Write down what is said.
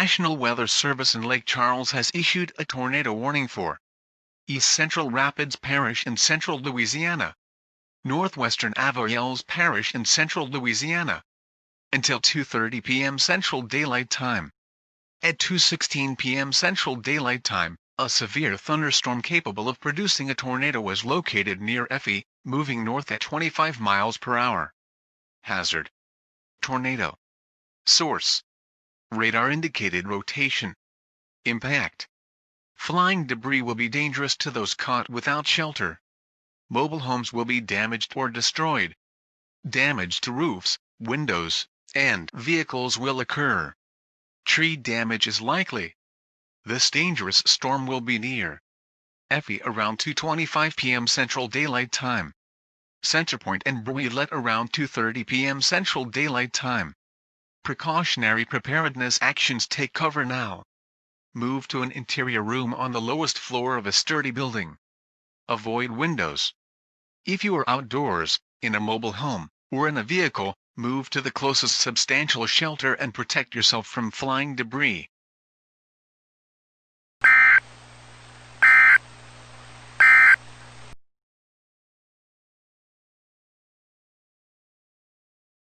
National Weather Service in Lake Charles has issued a tornado warning for East Central Rapids Parish in central Louisiana, northwestern Avoyelles Parish in central Louisiana, until 2:30 p.m. Central Daylight Time. At 2:16 p.m. Central Daylight Time, a severe thunderstorm capable of producing a tornado was located near Effie, moving north at 25 miles per hour. Hazard: tornado. Source: radar indicated rotation. Impact: flying debris will be dangerous to those caught without shelter. Mobile homes will be damaged or destroyed. Damage to roofs, windows, and vehicles will occur. Tree damage is likely. This dangerous storm will be near Effie around 2:25 p.m. Central Daylight Time. Centerpoint and Bruylet around 2:30 p.m. Central Daylight Time. Precautionary preparedness actions: take cover now. Move to an interior room on the lowest floor of a sturdy building. Avoid windows. If you are outdoors, in a mobile home, or in a vehicle, move to the closest substantial shelter and protect yourself from flying debris.